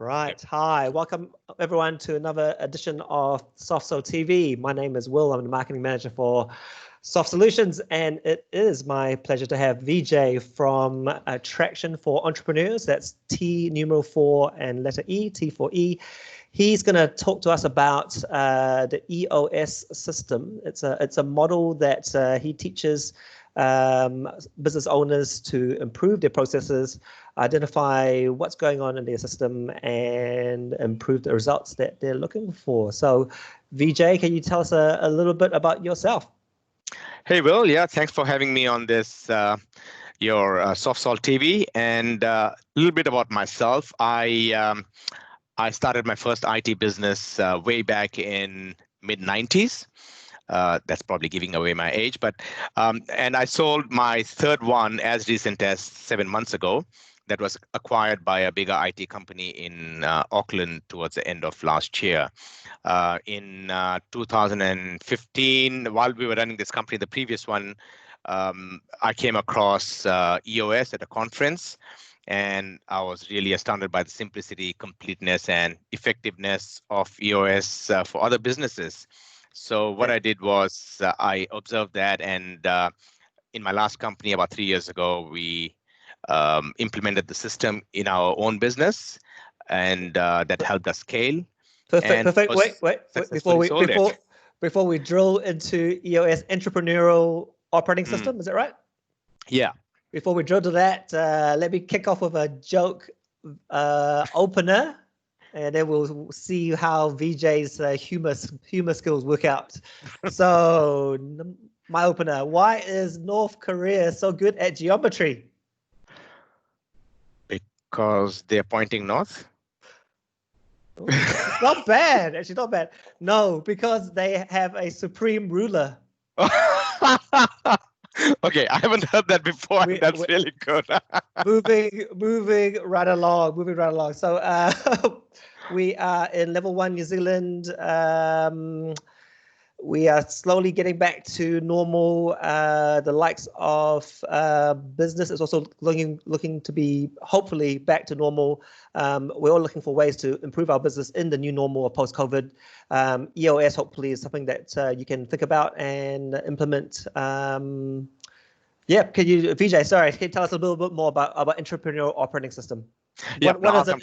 Right. Hi. Welcome everyone to another edition of SofSol TV. My name is Will. I'm the marketing manager for Soft Solutions, and it is my pleasure to have Vijay from Traction for Entrepreneurs. That's T numeral 4 and letter E, T for E. He's going to talk to us about the EOS system. It's a model that he teaches business owners to improve their processes, identify what's going on in their system, and improve the results that they're looking for. So, Vijay, can you tell us a little bit about yourself? Hey, Will. Yeah, thanks for having me on this, your SofSol TV. And a little bit about myself. I started my first IT business way back in mid-90s. That's probably giving away my age, but and I sold my third one as recent as 7 months ago. That was acquired by a bigger IT company in Auckland towards the end of last year. In 2015, while we were running this company, the previous one, I came across EOS at a conference, and I was really astounded by the simplicity, completeness, and effectiveness of EOS for other businesses. So what I did was I observed that, and in my last company about 3 years ago, we implemented the system in our own business, and that helped us scale. Perfect. Wait. Before we drill into EOS Entrepreneurial Operating System, is that right? Yeah. Before we drill to that, let me kick off with a joke opener, and then we'll see how Vijay's humor skills work out. So, my opener: why is North Korea so good at geometry? Because they're pointing north. Not bad, actually, not bad. No, because they have a supreme ruler. Okay, I haven't heard that before. That's really good. moving right along. So we are in level 1 New Zealand. We are slowly getting back to normal. The likes of business is also looking to be hopefully back to normal. We're all looking for ways to improve our business in the new normal of post-COVID. EOS hopefully is something that you can think about and implement. Yeah, can you, Vijay? Sorry, can you tell us a little bit more about Entrepreneurial Operating System? What is it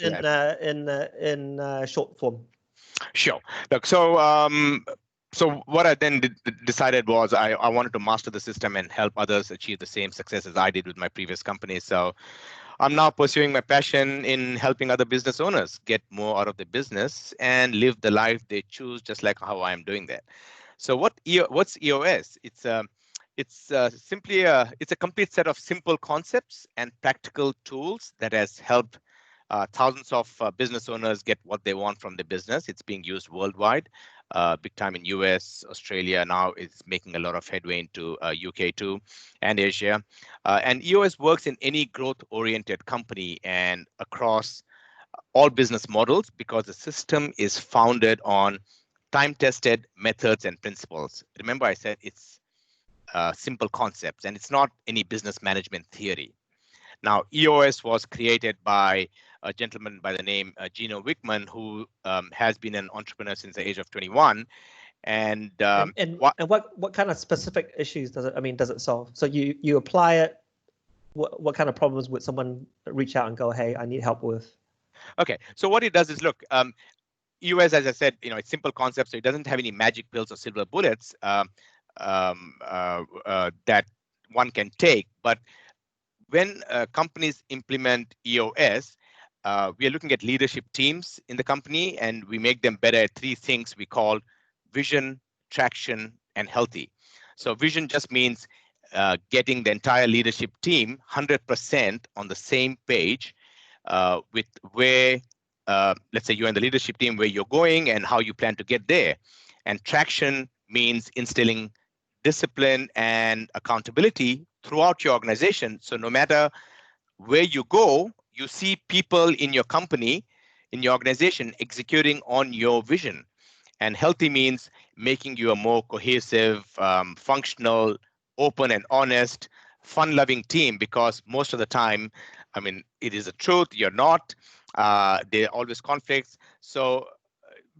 in short form? Sure. Look, so what I then decided was I wanted to master the system and help others achieve the same success as I did with my previous company. So I'm now pursuing my passion in helping other business owners get more out of the business and live the life they choose, just like how I'm doing that. So what's EOS? It's a complete set of simple concepts and practical tools that has helped thousands of business owners get what they want from the business. It's being used worldwide, big time in US, Australia. Now it's making a lot of headway into UK too, and Asia. And EOS works in any growth-oriented company and across all business models because the system is founded on time-tested methods and principles. Remember, I said it's simple concepts, and it's not any business management theory. Now, EOS was created by a gentleman by the name Gino Wickman, who has been an entrepreneur since the age of 21. And what kind of specific issues does it solve? So you apply it. What kind of problems would someone reach out and go, hey, I need help with? Okay, so what it does is, look, EOS, as I said, it's simple concepts, so it doesn't have any magic pills or silver bullets that one can take. But when companies implement EOS, we are looking at leadership teams in the company, and we make them better at 3 things we call vision, traction, and healthy. So vision just means getting the entire leadership team 100% on the same page with where, let's say you're in the leadership team, where you're going and how you plan to get there. And traction means instilling discipline and accountability throughout your organization. So no matter where you go, you see people in your company, in your organization, executing on your vision. And healthy means making you a more cohesive, functional, open and honest, fun-loving team, because most of the time, I mean, it is the truth. You're not. There are always conflicts. So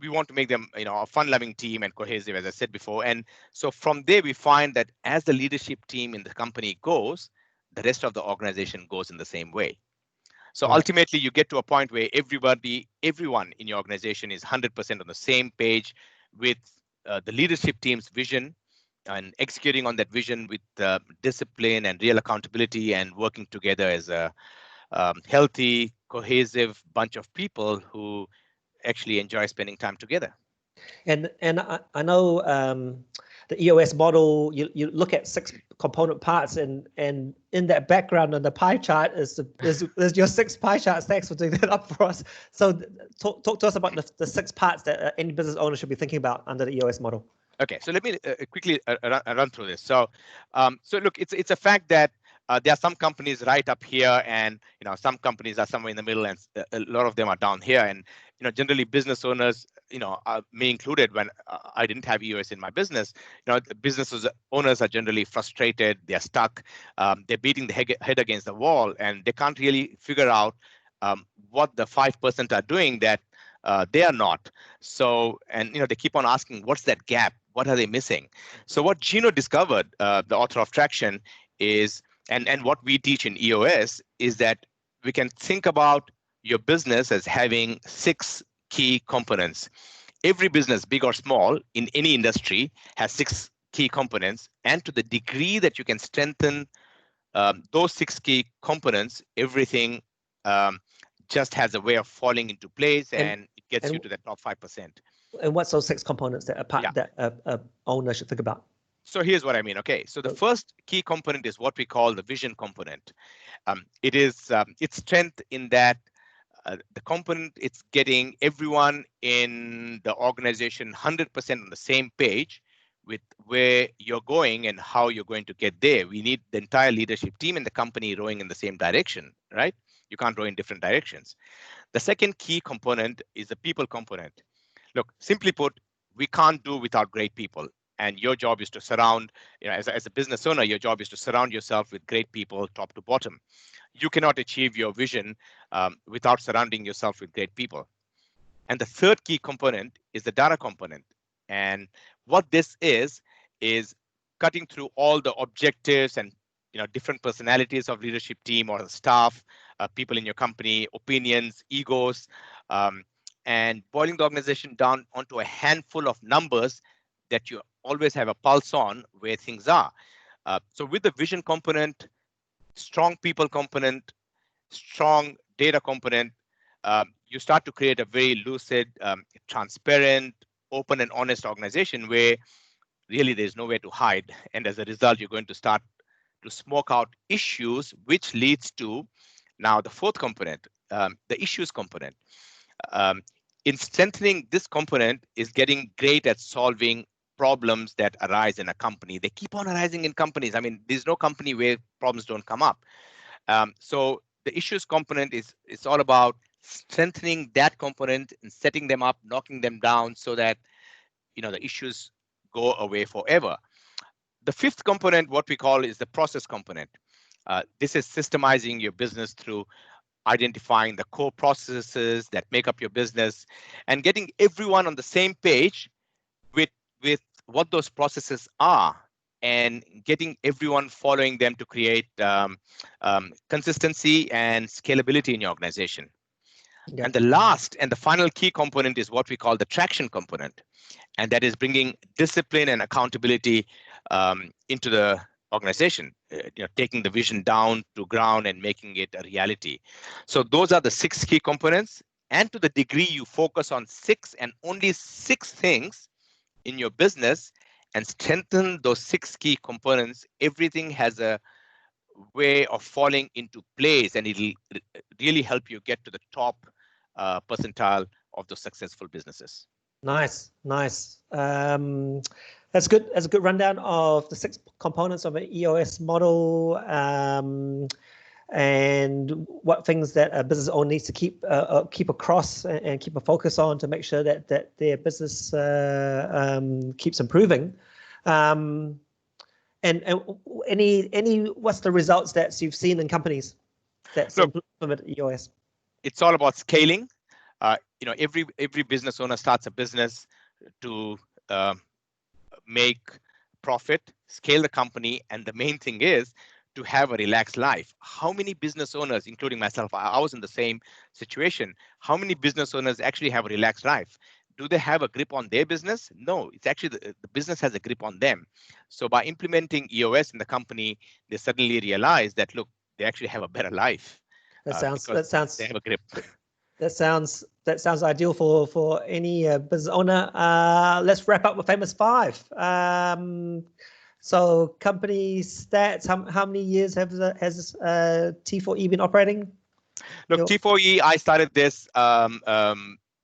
we want to make them, a fun-loving team and cohesive, as I said before. And so from there, we find that as the leadership team in the company goes, the rest of the organization goes in the same way. So ultimately, you get to a point where everyone in your organization is 100% on the same page with the leadership team's vision and executing on that vision with discipline and real accountability and working together as a healthy, cohesive bunch of people who actually enjoy spending time together. And I know the EOS model, you look at 6 component parts, and in that background on the pie chart is your 6 pie charts. Thanks for doing that up for us. So talk to us about the 6 parts that any business owner should be thinking about under the EOS model. Okay, so let me quickly run through this. So look, it's a fact that there are some companies right up here, and some companies are somewhere in the middle, and a lot of them are down here. And generally business owners, me included, when I didn't have EOS in my business, business owners are generally frustrated. They're stuck. They're beating the head against the wall, and they can't really figure out what the 5% are doing that they are not. So, and they keep on asking, what's that gap? What are they missing? So what Gino discovered, the author of Traction, is, and what we teach in EOS, is that we can think about your business as having 6 key components. Every business, big or small, in any industry has 6 key components. And to the degree that you can strengthen those 6 key components, everything just has a way of falling into place, and it gets you to the top 5%. And what's those 6 components that a owner should think about? So here's what I mean. Okay, so the first key component is what we call the vision component. It is its strength in that the component, it's getting everyone in the organization 100% on the same page with where you're going and how you're going to get there. We need the entire leadership team in the company rowing in the same direction, right? You can't row in different directions. The second key component is the people component. Look, simply put, we can't do without great people. And your job is to surround, as a business owner, your job is to surround yourself with great people, top to bottom. You cannot achieve your vision without surrounding yourself with great people. And the third key component is the data component. And what this is cutting through all the objectives and different personalities of leadership team or the staff, people in your company, opinions, egos, and boiling the organization down onto a handful of numbers that you always have a pulse on where things are. So with the vision component, strong people component, strong data component, you start to create a very lucid, transparent, open and honest organization where really there's nowhere to hide. And as a result, you're going to start to smoke out issues, which leads to now the fourth component, the issues component. In strengthening this component is getting great at solving problems that arise in a company. They keep on arising in companies. I mean, there's no company where problems don't come up. So the issues component is all about strengthening that component and setting them up, knocking them down so that the issues go away forever. The fifth component, what we call, is the process component. This is systemizing your business through identifying the core processes that make up your business and getting everyone on the same page with what those processes are and getting everyone following them to create consistency and scalability in your organization. Yep. And the last and the final key component is what we call the traction component. And that is bringing discipline and accountability into the organization, taking the vision down to ground and making it a reality. So those are the 6 key components. And to the degree you focus on 6 and only 6 things in your business and strengthen those 6 key components, everything has a way of falling into place, and it'll really help you get to the top percentile of the successful businesses. Nice. That's good. That's a good rundown of the 6 components of an EOS model, and what things that a business owner needs to keep across and keep a focus on to make sure that their business keeps improving. And any what's the results that you've seen in companies that's implemented EOS? It's all about scaling. Every business owner starts a business to make profit, scale the company, and the main thing is to have a relaxed life. How many business owners, including myself, I was in the same situation. How many business owners actually have a relaxed life? Do they have a grip on their business? No, it's actually the business has a grip on them. So by implementing EOS in the company, they suddenly realize that, look, they actually have a better life. That sounds they have a grip. That sounds ideal for any business owner. Let's wrap up with famous five. So company stats. How many years has T4E been operating? Look, T4E, I started this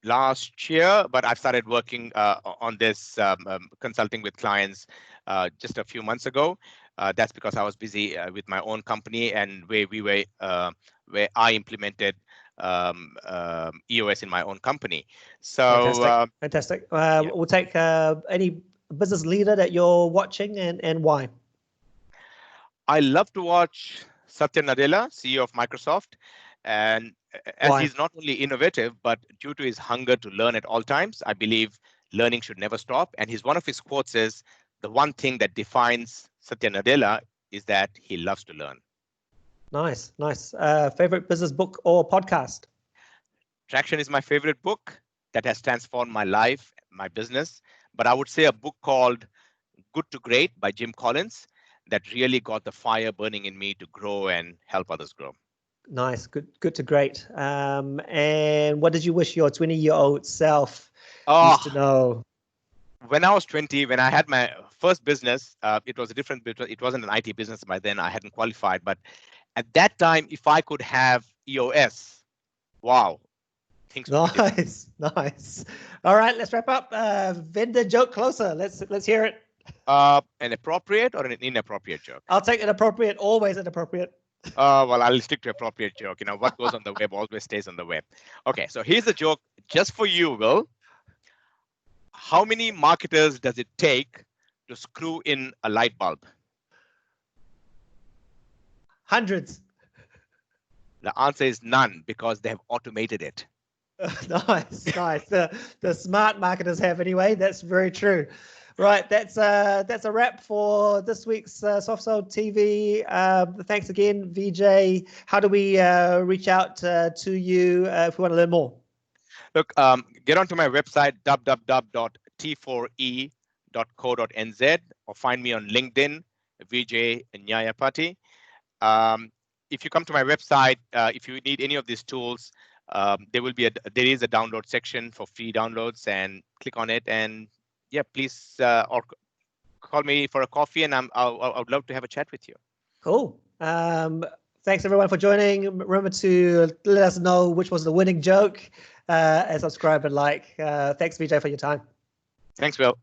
last year, but I've started working on this consulting with clients just a few months ago. That's because I was busy with my own company and where I implemented EOS in my own company. So fantastic. We'll take any business leader that you're watching and why. I love to watch Satya Nadella, CEO of Microsoft, and as Why? he's not only innovative, but due to his hunger to learn at all times, I believe learning should never stop. And one of his quotes is, the one thing that defines Satya Nadella is that he loves to learn. Nice. Favorite business book or podcast? Traction is my favorite book that has transformed my life, my business. But I would say a book called Good to Great by Jim Collins that really got the fire burning in me to grow and help others grow. Nice. Good to great. And what did you wish your 20-year-old self used to know? When I was 20, when I had my first business, it was a different business. It wasn't an IT business by then. I hadn't qualified. But at that time, if I could have EOS, wow. Nice. All right, let's wrap up. Vendor joke closer. Let's hear it. An appropriate or an inappropriate joke? I'll take an appropriate, always inappropriate. Well, I'll stick to appropriate joke. What goes on the web always stays on the web. Okay, so here's a joke just for you, Will. How many marketers does it take to screw in a light bulb? Hundreds. The answer is none, because they have automated it. Nice. The smart marketers have anyway. That's very true. Right, that's a wrap for this week's SofSol TV. Thanks again, Vijay. How do we reach out to you if we want to learn more? Look, get onto my website, www.t4e.co.nz, or find me on LinkedIn, Vijay Nyayapati. If you come to my website, if you need any of these tools, there is a download section for free downloads, and click on it. And yeah, please or call me for a coffee, and I would love to have a chat with you. Cool. Thanks everyone for joining. Remember to let us know which was the winning joke, and subscribe and like. Thanks, Vijay, for your time. Thanks, Will.